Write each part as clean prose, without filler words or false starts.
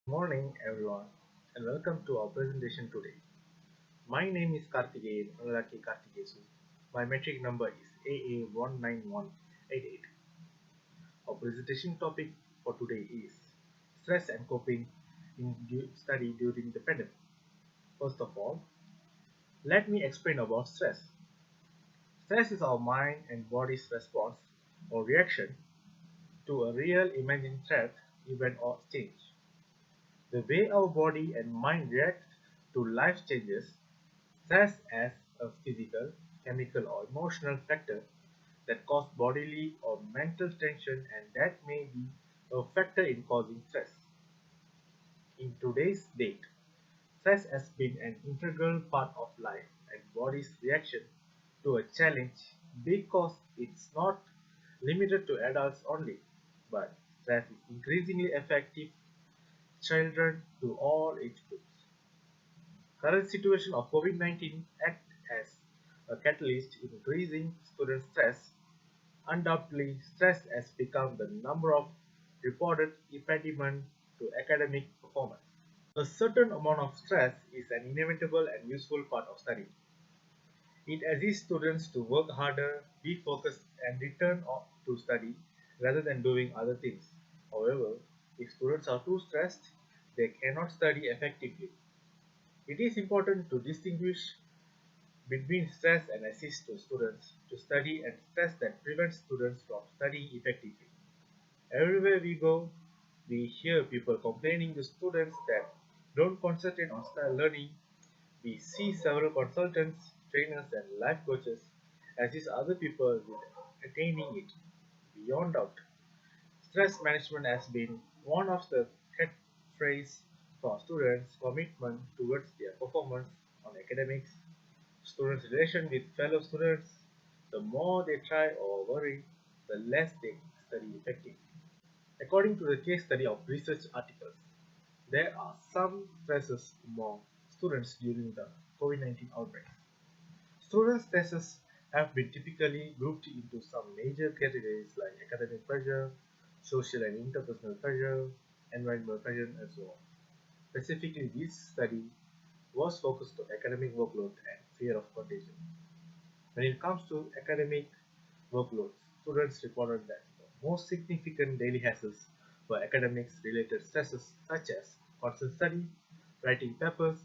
Morning everyone and welcome to our presentation today. My name is Karthikeyan Anuraki Karthikesu. My metric number is AA19188. Our presentation topic for today is stress and coping in study during the pandemic. First of all, let me explain about stress. Stress is our mind and body's response or reaction to a real imagined threat, event or change. The way our body and mind react to life changes, stress as a physical, chemical or emotional factor that cause bodily or mental tension and that may be a factor in causing stress. In today's date, stress has been an integral part of life and body's reaction to a challenge because it's not limited to adults only, but stress is increasingly affecting children to all age groups. Current situation of COVID-19 act as a catalyst in increasing student stress. Undoubtedly, stress has become the number of reported impediment to academic performance. A certain amount of stress is an inevitable and useful part of study. It assists students to work harder, be focused, and return to study rather than doing other things. However, if students are too stressed, they cannot study effectively. It is important to distinguish between stress and assist to students to study and stress that prevents students from studying effectively. Everywhere we go, we hear people complaining to students that don't concentrate on learning. We see several consultants, trainers, and life coaches assist other people with attaining it. Beyond doubt, stress management has been one of the catchphrases for students' commitment towards their performance on academics. Students' relation with fellow students, the more they try or worry, the less they study effectively. According to the case study of research articles, there are some stresses among students during the COVID-19 outbreak. Student stresses have been typically grouped into some major categories like academic pressure, social and interpersonal pressure, environmental pressure, and so on. Specifically, this study was focused on academic workload and fear of contagion. When it comes to academic workloads, students reported that the most significant daily hassles were academics-related stresses such as constant study, writing papers,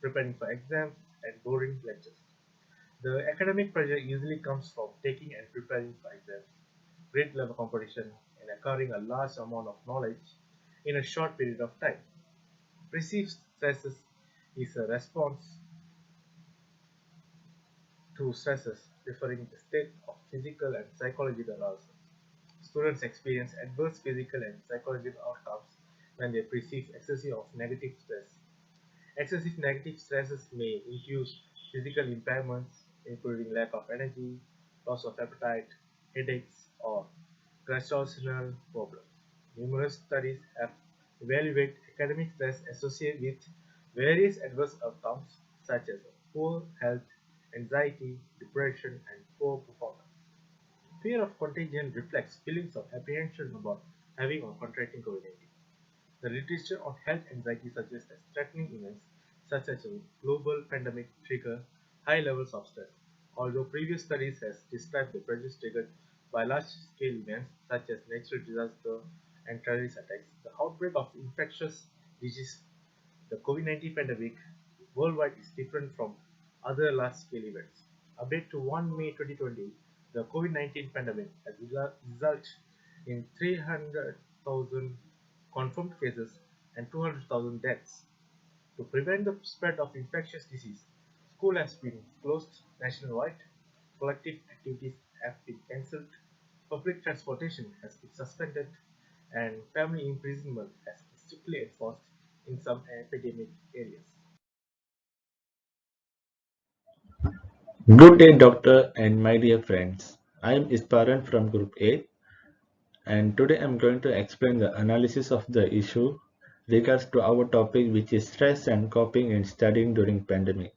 preparing for exams, and boring lectures. The academic pressure usually comes from taking and preparing for exams, grade level competition, and acquiring a large amount of knowledge in a short period of time. Perceived stresses is a response to stresses referring to the state of physical and psychological arousal. Students experience adverse physical and psychological outcomes when they perceive excessive of negative stress. Excessive negative stresses may induce physical impairments, including lack of energy, loss of appetite, headaches, or gastrointestinal problems. Numerous studies have evaluated academic stress associated with various adverse outcomes such as poor health, anxiety, depression, and poor performance. Fear of contagion reflects feelings of apprehension about having or contracting COVID-19. The literature on health anxiety suggests that threatening events such as a global pandemic trigger high levels of stress. Although previous studies have described the pressures triggered by large-scale events such as natural disaster and terrorist attacks, the outbreak of infectious disease, the COVID-19 pandemic worldwide is different from other large-scale events. Update to 1 May 2020, the COVID-19 pandemic has resulted in 300,000 confirmed cases and 200,000 deaths. To prevent the spread of infectious disease, schools have been closed nationwide, collective activities have been cancelled, public transportation has been suspended, and family imprisonment has been strictly enforced in some epidemic areas. Good day, doctor, and my dear friends. I am Isparan from Group 8, and today I am going to explain the analysis of the issue regards to our topic, which is stress and coping in studying during pandemic.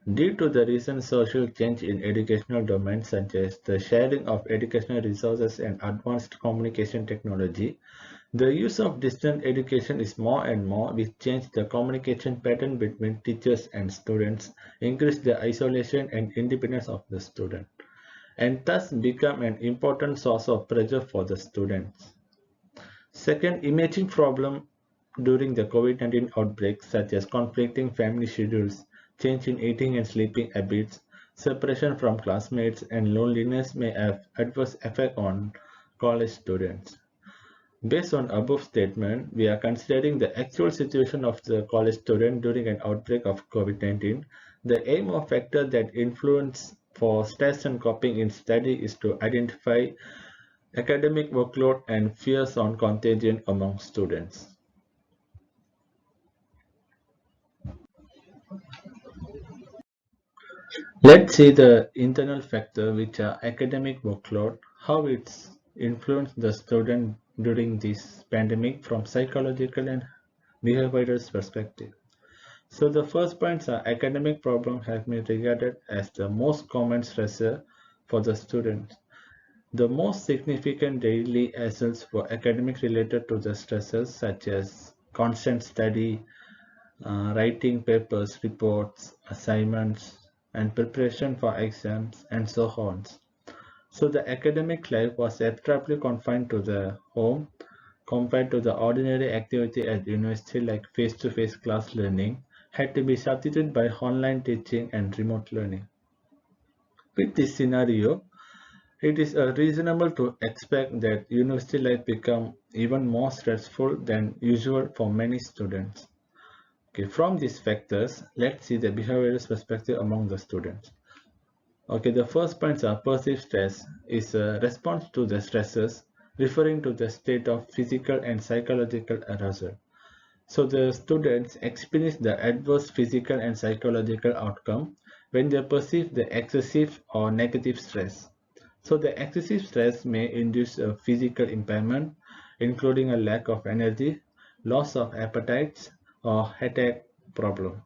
Due to the recent social change in educational domains such as the sharing of educational resources and advanced communication technology, the use of distance education is more and more, which change the communication pattern between teachers and students, increase the isolation and independence of the student, and thus become an important source of pressure for the students. Second, imaging problem during the COVID-19 outbreak, such as conflicting family schedules, change in eating and sleeping habits, separation from classmates, and loneliness may have adverse effect on college students. Based on above statement, we are considering the actual situation of the college student during an outbreak of COVID-19. The aim of factor that influence for stress and coping in study is to identify academic workload and fears on contagion among students. Let's see the internal factor which are academic workload, how it's influenced the student during this pandemic from psychological and behavioral perspective. So the first points are academic problems have been regarded as the most common stressor for the students. The most significant daily hassles for academic related to the stresses such as constant study, writing papers, reports, assignments, and preparation for exams, and so on. So the academic life was abruptly confined to the home compared to the ordinary activity at university like face-to-face class learning had to be substituted by online teaching and remote learning. With this scenario, it is reasonable to expect that university life become even more stressful than usual for many students. Okay, from these factors, let's see the behavioral perspective among the students. Okay, the first points are perceived stress is a response to the stresses referring to the state of physical and psychological arousal. So the students experience the adverse physical and psychological outcome when they perceive the excessive or negative stress. So the excessive stress may induce a physical impairment, including a lack of energy, loss of appetite, or headache problem.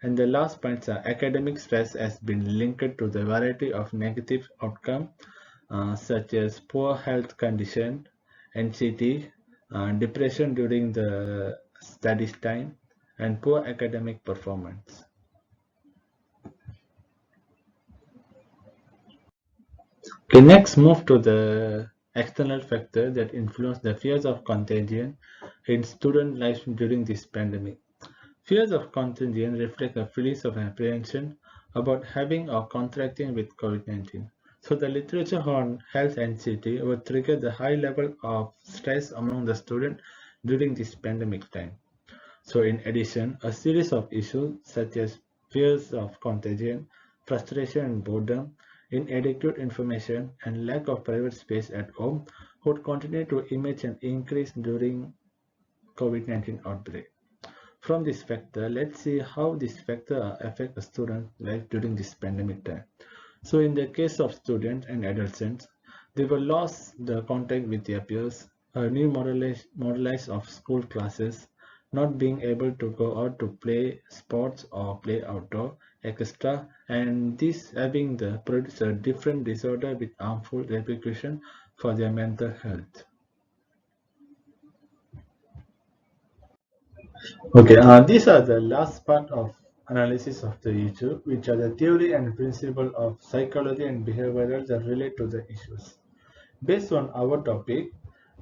And the last points are academic stress has been linked to the variety of negative outcome such as poor health condition, anxiety, depression during the studies time, and poor academic performance. Okay, next move to the external factor that influence the fears of contagion in student life during this pandemic. Fears of contagion reflect a feelings of apprehension about having or contracting with COVID-19. So the literature on health anxiety would trigger the high level of stress among the student during this pandemic time. So in addition, a series of issues such as fears of contagion, frustration and boredom, inadequate information, and lack of private space at home would continue to emerge and increase during COVID-19 outbreak. From this factor, let's see how this factor affect a student life during this pandemic time. So in the case of students and adolescents, they will lost the contact with their peers, a new modelize of school classes, not being able to go out to play sports or play outdoor, etc. And this having the produce a different disorder with harmful repercussion for their mental health. Okay, these are the last part of analysis of the issue, which are the theory and principle of psychology and behavioral that relate to the issues. Based on our topic,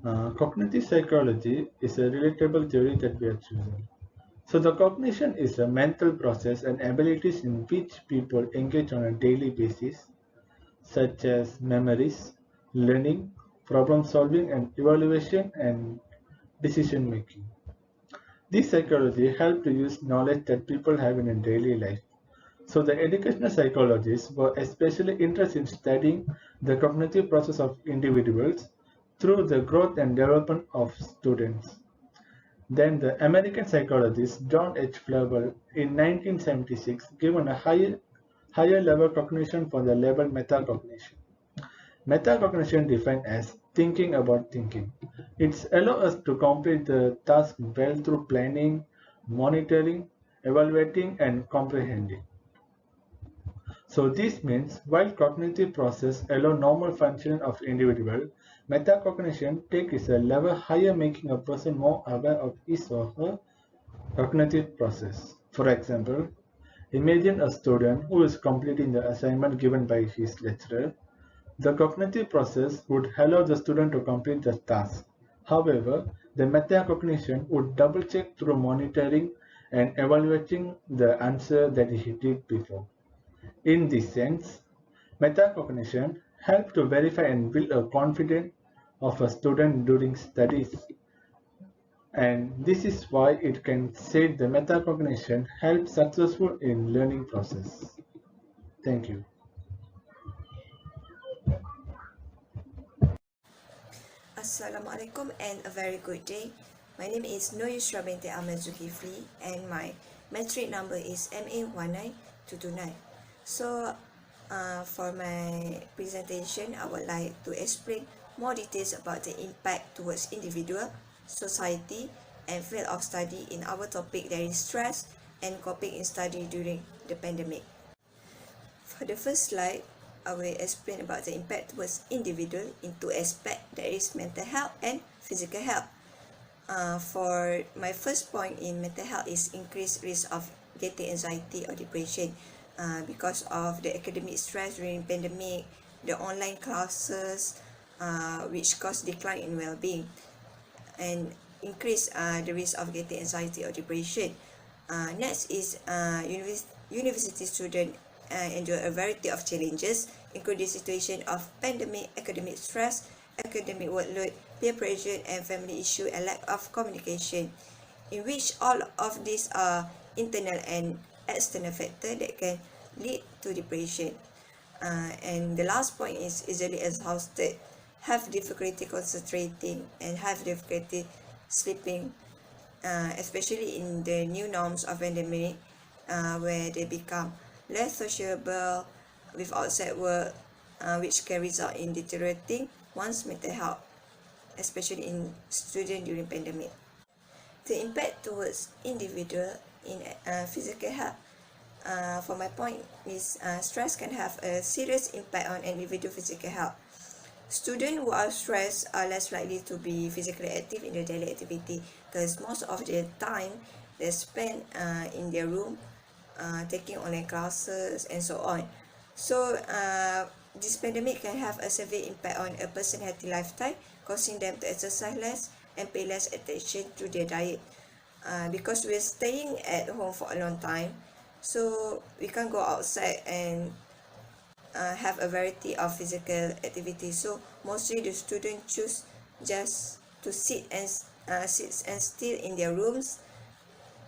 cognitive psychology is a relatable theory that we have chosen. So the cognition is a mental process and abilities in which people engage on a daily basis, such as memories, learning, problem solving and evaluation and decision making. This psychology helps to use knowledge that people have in a daily life. So the educational psychologists were especially interested in studying the cognitive process of individuals through the growth and development of students. Then the American psychologist John H. Flavel in 1976 given a higher level cognition for the label metacognition. Metacognition defined as thinking about thinking. It allows us to complete the task well through planning, monitoring, evaluating, and comprehending. So this means while cognitive process allow normal function of individual, metacognition takes a level higher, making a person more aware of his or her cognitive process. For example, imagine a student who is completing the assignment given by his lecturer. The cognitive process would allow the student to complete the task. However, the metacognition would double-check through monitoring and evaluating the answer that he did before. In this sense, metacognition helps to verify and build a confidence of a student during studies, and this is why it can say the metacognition helps successful in learning process. Thank you. Assalamualaikum and a very good day. My name is Nur Yusra binti Ahmad Zulkifli and my metric number is MA19229. So for my presentation, I would like to explain more details about the impact towards individual, society and field of study in our topic, that is stress and coping in study during the pandemic. For the first slide, I will explain about the impact towards individual in two aspects, that is mental health and physical health. For my first point in mental health is increased risk of getting anxiety or depression because of the academic stress during pandemic, the online classes which cause decline in well-being and increase the risk of getting anxiety or depression. Next is university student endure a variety of challenges, including situation of pandemic, academic stress, academic workload, peer pressure, and family issue and lack of communication, in which all of these are internal and external factors that can lead to depression. And the last point is easily exhausted, have difficulty concentrating, and have difficulty sleeping, especially in the new norms of pandemic, where they become less sociable with outside work, which can result in deteriorating one's mental health, especially in students during pandemic. The impact towards individual in physical health, for my point is stress can have a serious impact on individual physical health. Students who are stressed are less likely to be physically active in their daily activity because most of their time they spend in their room taking online classes and so on. So this pandemic can have a severe impact on a person's healthy lifestyle, causing them to exercise less and pay less attention to their diet. Because we're staying at home for a long time, so we can't go outside and have a variety of physical activities. So mostly the students choose just to sit and still in their rooms,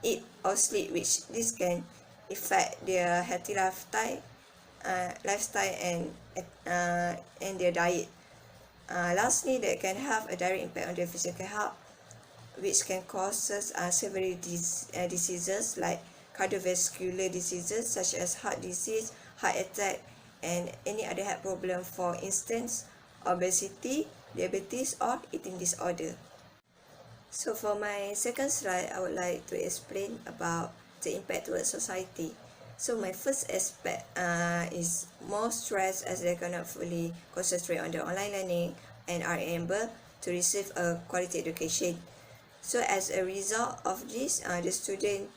eat or sleep, which this can affect their healthy lifestyle and their diet. Lastly, they can have a direct impact on their physical health, which can cause several diseases like cardiovascular diseases such as heart disease, heart attack, and any other health problem, for instance, obesity, diabetes, or eating disorder. So for my second slide, I would like to explain about the impact towards society. So my first aspect is more stress as they cannot fully concentrate on the online learning and are unable to receive a quality education. So as a result of this, the student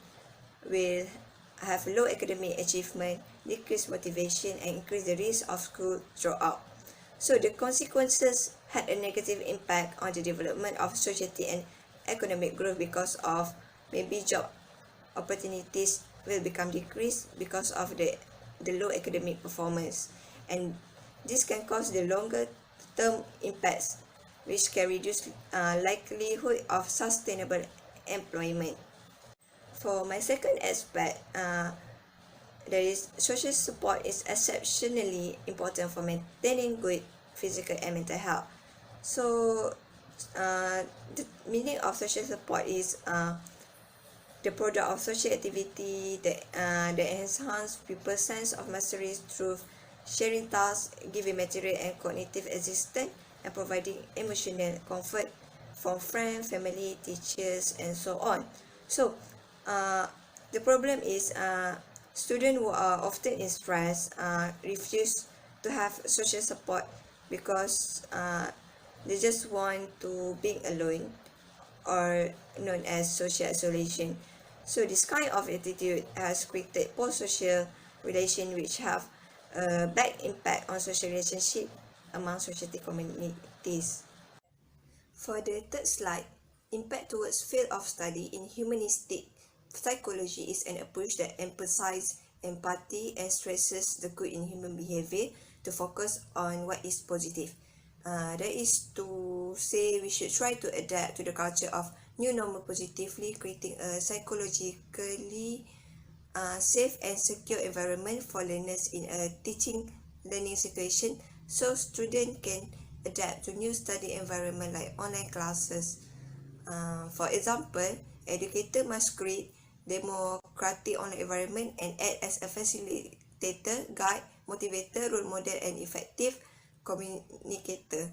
will have low academic achievement, decreased motivation, and increase the risk of school dropout. So the consequences had a negative impact on the development of society and economic growth because of maybe job opportunities will become decreased because of the low academic performance, and this can cause the longer term impacts which can reduce likelihood of sustainable employment. For my second aspect, there is social support is exceptionally important for maintaining good physical and mental health. So the meaning of social support is the product of social activity that enhance people's sense of mastery through sharing tasks, giving material and cognitive assistance, and providing emotional comfort from friends, family, teachers, and so on. So the problem is Students who are often in stress refuse to have social support because they just want to be alone, or known as social isolation. So this kind of attitude has created poor social relations which have a bad impact on social relationship among society communities. For the third slide, impact towards field of study in humanistic psychology is an approach that emphasizes empathy and stresses the good in human behavior to focus on what is positive. That is to say we should try to adapt to the culture of new normal positively, creating a psychologically safe and secure environment for learners in a teaching learning situation, so students can adapt to new study environment like online classes. For example, educator must create democratic online environment and act as a facilitator, guide, motivator, role model and effective communicator.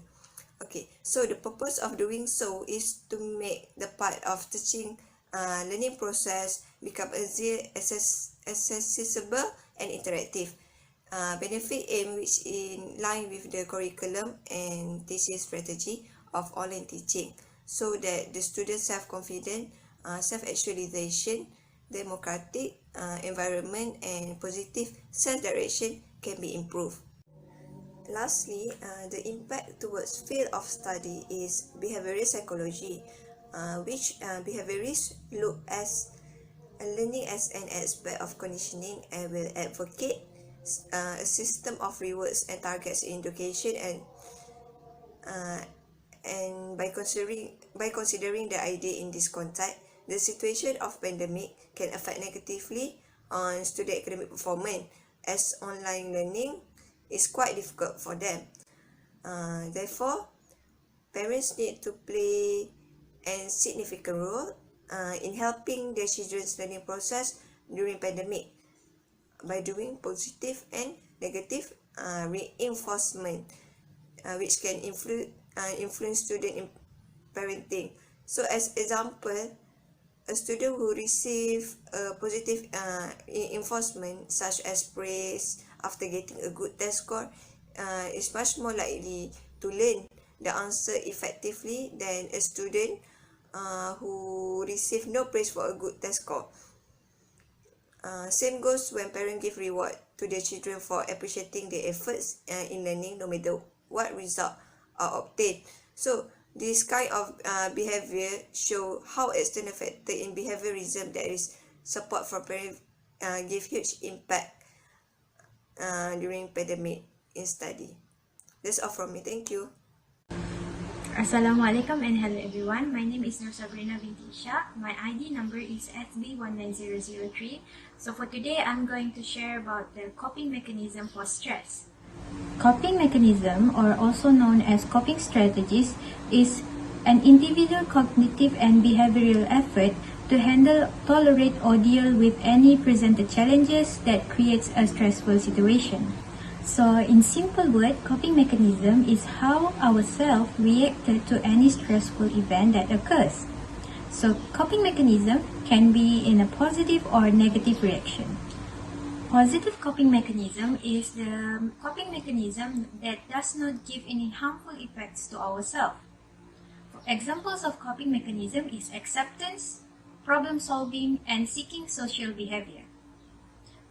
Okay, so the purpose of doing so is to make the part of teaching learning process become accessible and interactive. Benefit in which in line with the curriculum and teaching strategy of online teaching, so that the students self-confidence, self-actualization, democratic environment and positive self-direction can be improved. Lastly, the impact towards field of study is behavioral psychology, which behaviorists look as learning as an aspect of conditioning and will advocate a system of rewards and targets in education, and by considering the idea in this context, the situation of pandemic can affect negatively on student academic performance, as online learning is quite difficult for them. Therefore, parents need to play a significant role in helping their children's learning process during pandemic by doing positive and negative reinforcement, which can influence student in parenting. So as example, a student who receive a positive reinforcement such as praise after getting a good test score is much more likely to learn the answer effectively than a student who receive no praise for a good test score. Same goes when parents give reward to their children for appreciating their efforts in learning, no matter what result are obtained. So this kind of behavior show how external factor in behaviorism, that is support from parents, give huge impact during pandemic in study. That's all from me. Thank you. Assalamualaikum and hello everyone. My name is Nur Sabrina binti Ishaq. My ID number is SB19003. So for today, I'm going to share about the coping mechanism for stress. Coping mechanism, or also known as coping strategies, is an individual cognitive and behavioral effort to handle, tolerate, or deal with any presented challenges that creates a stressful situation. So in simple word, coping mechanism is how ourselves reacted to any stressful event that occurs. So coping mechanism can be in a positive or negative reaction. Positive coping mechanism is the coping mechanism that does not give any harmful effects to ourselves. Examples of coping mechanism is acceptance, problem solving, and seeking social behavior.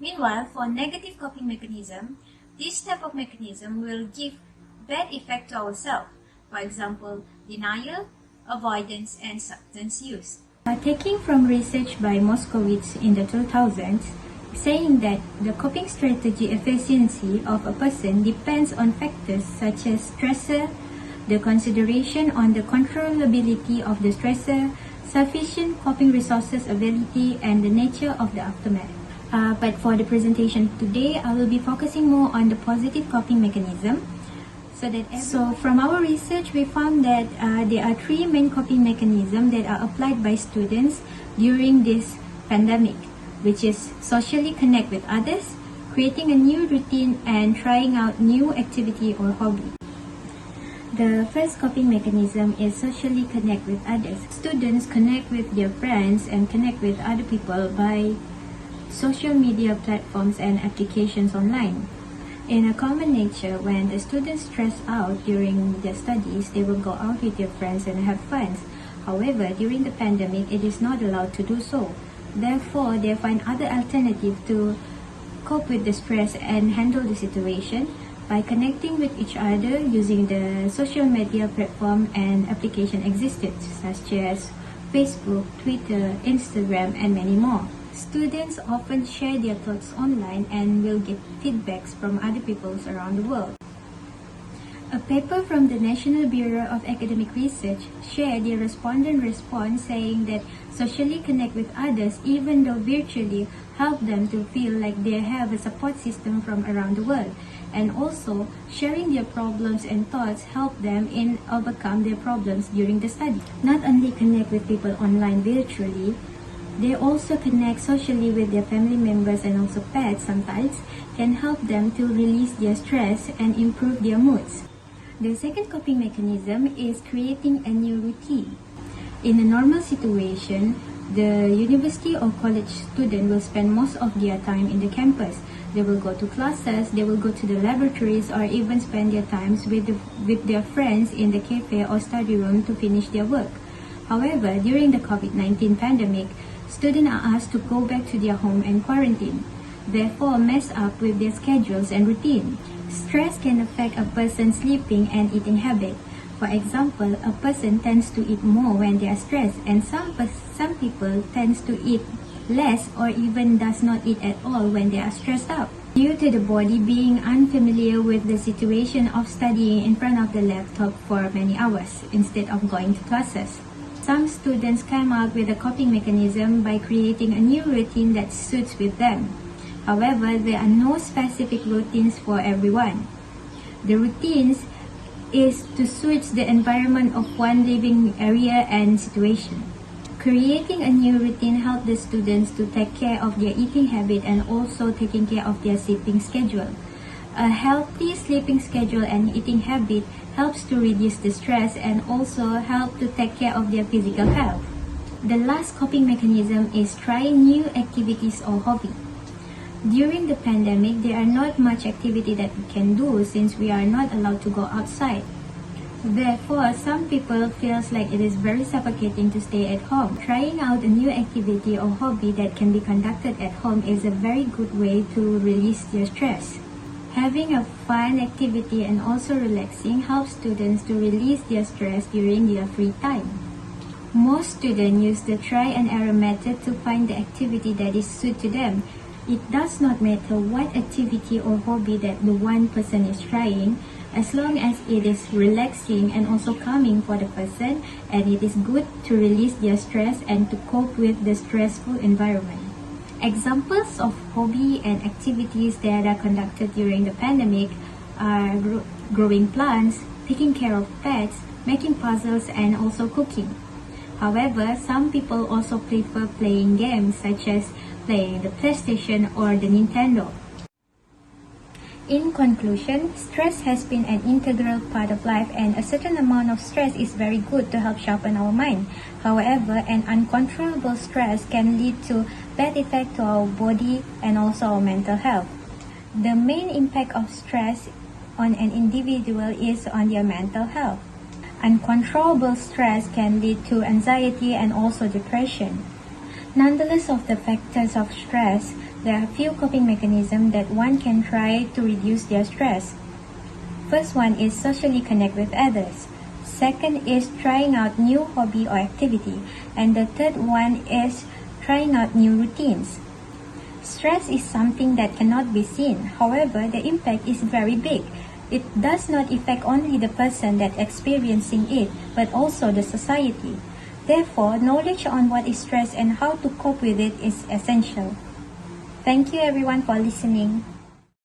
Meanwhile, for negative coping mechanism, this type of mechanism will give bad effect to ourselves. For example, denial, avoidance, and substance use. Taking from research by Moskowitz in the 2000s, saying that the coping strategy efficiency of a person depends on factors such as stressor, the consideration on the controllability of the stressor, sufficient coping resources availability, and the nature of the aftermath. But for the presentation today, I will be focusing more on the positive coping mechanism. So from our research, we found that there are three main coping mechanisms that are applied by students during this pandemic, which is socially connect with others, creating a new routine, and trying out new activity or hobby. The first coping mechanism is socially connect with others. Students connect with their friends and connect with other people by social media platforms and applications online. In a common nature, when the students stress out during their studies, they will go out with their friends and have fun. However, during the pandemic, it is not allowed to do so. Therefore, they find other alternatives to cope with the stress and handle the situation by connecting with each other using the social media platform and application existed, such as Facebook, Twitter, Instagram, and many more. Students often share their thoughts online and will get feedbacks from other people around the world. A paper from the National Bureau of Academic Research shared the respondent response saying that socially connect with others even though virtually help them to feel like they have a support system from around the world, and also sharing their problems and thoughts help them in overcome their problems during the study. Not only connect with people online virtually, they also connect socially with their family members and also pets sometimes can help them to release their stress and improve their moods. The second coping mechanism is creating a new routine. In a normal situation, the university or college student will spend most of their time in the campus. They will go to classes, they will go to the laboratories, or even spend their times with their friends in the cafe or study room to finish their work. However, during the COVID-19 pandemic, students are asked to go back to their home and quarantine, therefore mess up with their schedules and routine. Stress can affect a person's sleeping and eating habit. For example, a person tends to eat more when they are stressed, and some people tend to eat less or even does not eat at all when they are stressed out, due to the body being unfamiliar with the situation of studying in front of the laptop for many hours instead of going to classes. Some students come up with a coping mechanism by creating a new routine that suits with them. However, there are no specific routines for everyone. The routines is to suit the environment of one living area and situation. Creating a new routine helps the students to take care of their eating habit and also taking care of their sleeping schedule. A healthy sleeping schedule and eating habit helps to reduce the stress and also help to take care of their physical health. The last coping mechanism is trying new activities or hobby. During the pandemic, there are not much activity that we can do since we are not allowed to go outside. Therefore, some people feels like it is very suffocating to stay at home. Trying out a new activity or hobby that can be conducted at home is a very good way to release their stress. Having a fun activity and also relaxing helps students to release their stress during their free time. Most students use the try and error method to find the activity that is suited to them. It does not matter what activity or hobby that the one person is trying, as long as it is relaxing and also calming for the person, and it is good to release their stress and to cope with the stressful environment. Examples of hobby and activities that are conducted during the pandemic are growing plants, taking care of pets, making puzzles, and also cooking. However, some people also prefer playing games such as playing the PlayStation or the Nintendo. In conclusion, stress has been an integral part of life, and a certain amount of stress is very good to help sharpen our mind. However, an uncontrollable stress can lead to bad effect to our body and also our mental health. The main impact of stress on an individual is on their mental health. Uncontrollable stress can lead to anxiety and also depression. Nonetheless, of the factors of stress, there are few coping mechanisms that one can try to reduce their stress. First one is socially connect with others. Second is trying out new hobby or activity. And the third one is trying out new routines. Stress is something that cannot be seen. However, the impact is very big. It does not affect only the person that experiencing it, but also the society. Therefore, knowledge on what is stress and how to cope with it is essential. Thank you everyone for listening.